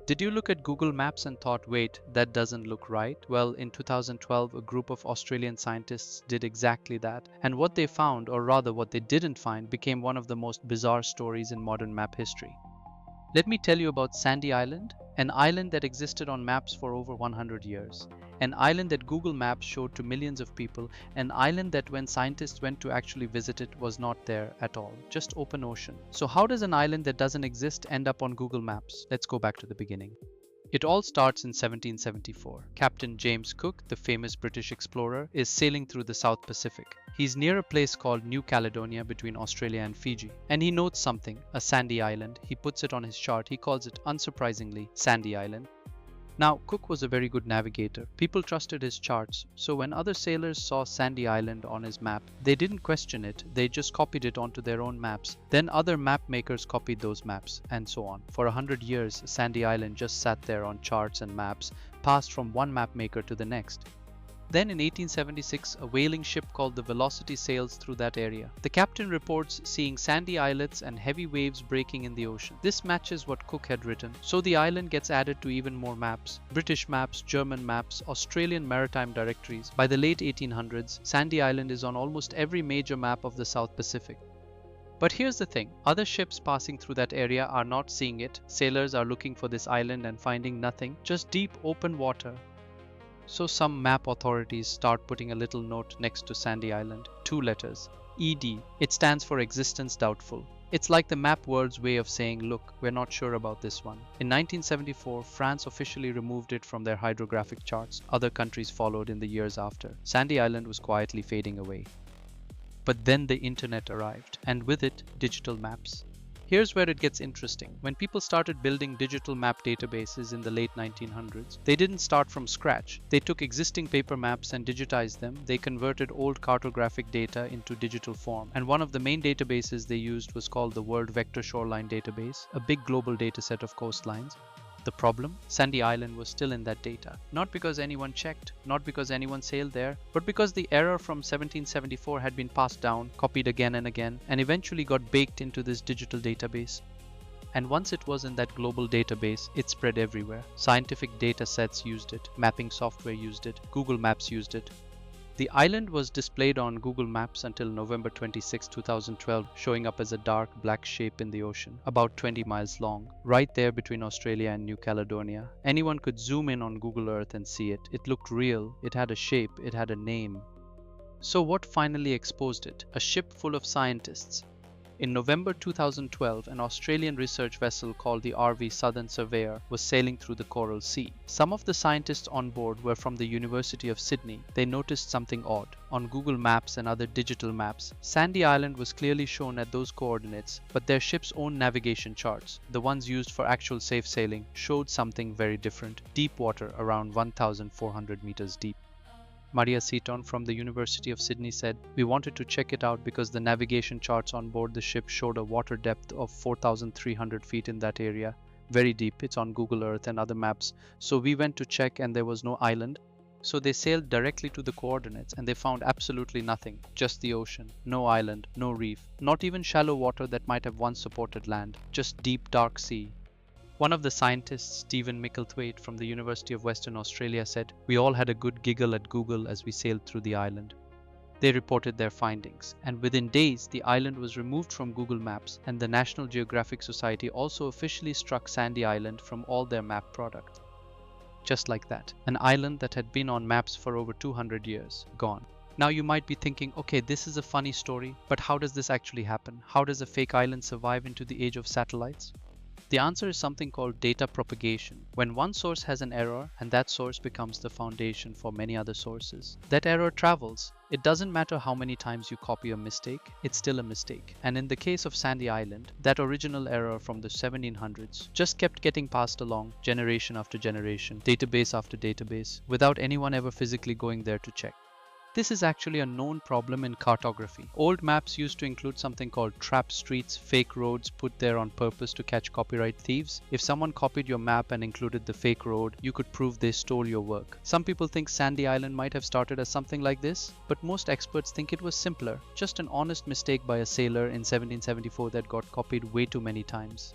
Did you look at Google Maps and thought, wait, that doesn't look right? Well, in 2012, a group of Australian scientists did exactly that. And what they found, or rather what they didn't find, became one of the most bizarre stories in modern map history. Let me tell you about Sandy Island, an island that existed on maps for over 100 years. An island that Google Maps showed to millions of people, an island that when scientists went to actually visit it was not there at all, just open ocean. So how does an island that doesn't exist end up on Google Maps? Let's go back to the beginning. It all starts in 1774. Captain James Cook, the famous British explorer, is sailing through the South Pacific. He's near a place called New Caledonia between Australia and Fiji. And he notes something, a sandy island. He puts it on his chart. He calls it, unsurprisingly, Sandy Island. Now, Cook was a very good navigator. People trusted his charts, so when other sailors saw Sandy Island on his map, they didn't question it, they just copied it onto their own maps. Then other map makers copied those maps, and so on. For 100 years, Sandy Island just sat there on charts and maps, passed from one map maker to the next. Then in 1876, a whaling ship called the Velocity sails through that area. The captain reports seeing sandy islets and heavy waves breaking in the ocean. This matches what Cook had written, so the island gets added to even more maps. British maps, German maps, Australian maritime directories. By the late 1800s, Sandy Island is on almost every major map of the South Pacific. But here's the thing, other ships passing through that area are not seeing it. Sailors are looking for this island and finding nothing, just deep open water. So some map authorities start putting a little note next to Sandy Island, 2 letters, ED. It stands for existence doubtful. It's like the map world's way of saying, look, we're not sure about this one. In 1974, France officially removed it from their hydrographic charts. Other countries followed in the years after. Sandy Island was quietly fading away. But then the internet arrived, and with it, digital maps. Here's where it gets interesting. When people started building digital map databases in the late 1900s, they didn't start from scratch. They took existing paper maps and digitized them. They converted old cartographic data into digital form. And one of the main databases they used was called the World Vector Shoreline Database, a big global dataset of coastlines. The problem? Sandy Island was still in that data. Not because anyone checked, not because anyone sailed there, but because the error from 1774 had been passed down, copied again and again, and eventually got baked into this digital database. And once it was in that global database, it spread everywhere. Scientific data sets used it, mapping software used it, Google Maps used it. The island was displayed on Google Maps until November 26, 2012, showing up as a dark black shape in the ocean, about 20 miles long, right there between Australia and New Caledonia. Anyone could zoom in on Google Earth and see it. It looked real, it had a shape, it had a name. So what finally exposed it? A ship full of scientists. In November 2012, an Australian research vessel called the RV Southern Surveyor was sailing through the Coral Sea. Some of the scientists on board were from the University of Sydney. They noticed something odd. On Google Maps and other digital maps, Sandy Island was clearly shown at those coordinates, but their ship's own navigation charts, the ones used for actual safe sailing, showed something very different. Deep water around 1,400 meters deep. Maria Seaton from the University of Sydney said, "We wanted to check it out because the navigation charts on board the ship showed a water depth of 4,300 feet in that area. Very deep, it's on Google Earth and other maps. So we went to check and there was no island. So they sailed directly to the coordinates and they found absolutely nothing, just the ocean, no island, no reef, not even shallow water that might have once supported land, just deep dark sea." One of the scientists, Stephen Micklethwaite from the University of Western Australia said, "We all had a good giggle at Google as we sailed through the island." They reported their findings, and within days the island was removed from Google Maps, and the National Geographic Society also officially struck Sandy Island from all their map products. Just like that, an island that had been on maps for over 200 years, gone. Now you might be thinking, okay, this is a funny story, but how does this actually happen? How does a fake island survive into the age of satellites? The answer is something called data propagation. When one source has an error and that source becomes the foundation for many other sources, that error travels. It doesn't matter how many times you copy a mistake, it's still a mistake. And in the case of Sandy Island, that original error from the 1700s just kept getting passed along generation after generation, database after database, without anyone ever physically going there to check. This is actually a known problem in cartography. Old maps used to include something called trap streets, fake roads put there on purpose to catch copyright thieves. If someone copied your map and included the fake road, you could prove they stole your work. Some people think Sandy Island might have started as something like this, but most experts think it was simpler, just an honest mistake by a sailor in 1774 that got copied way too many times.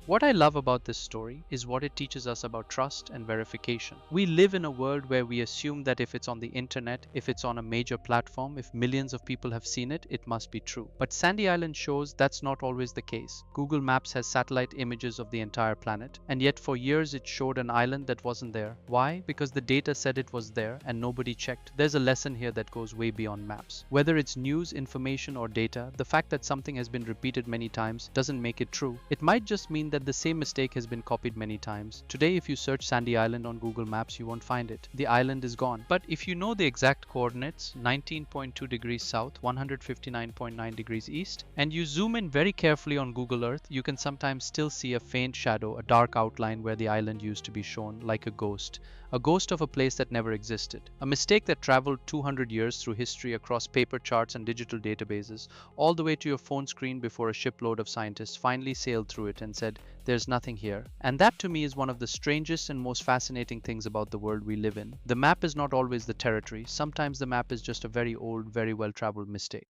What I love about this story is what it teaches us about trust and verification. We live in a world where we assume that if it's on the internet, if it's on a major platform, if millions of people have seen it, it must be true. But Sandy Island shows that's not always the case. Google Maps has satellite images of the entire planet, and yet for years it showed an island that wasn't there. Why? Because the data said it was there and nobody checked. There's a lesson here that goes way beyond maps. Whether it's news, information, or data, the fact that something has been repeated many times doesn't make it true. It might just mean that the same mistake has been copied many times. Today, if you search Sandy Island on Google Maps, you won't find it. The island is gone. But if you know the exact coordinates, 19.2 degrees south, 159.9 degrees east, and you zoom in very carefully on Google Earth, you can sometimes still see a faint shadow, a dark outline where the island used to be shown, like a ghost of a place that never existed. A mistake that traveled 200 years through history across paper charts and digital databases, all the way to your phone screen before a shipload of scientists finally sailed through it and said, "There's nothing here." And that to me is one of the strangest and most fascinating things about the world we live in. The map is not always the territory. Sometimes the map is just a very old, very well traveled mistake.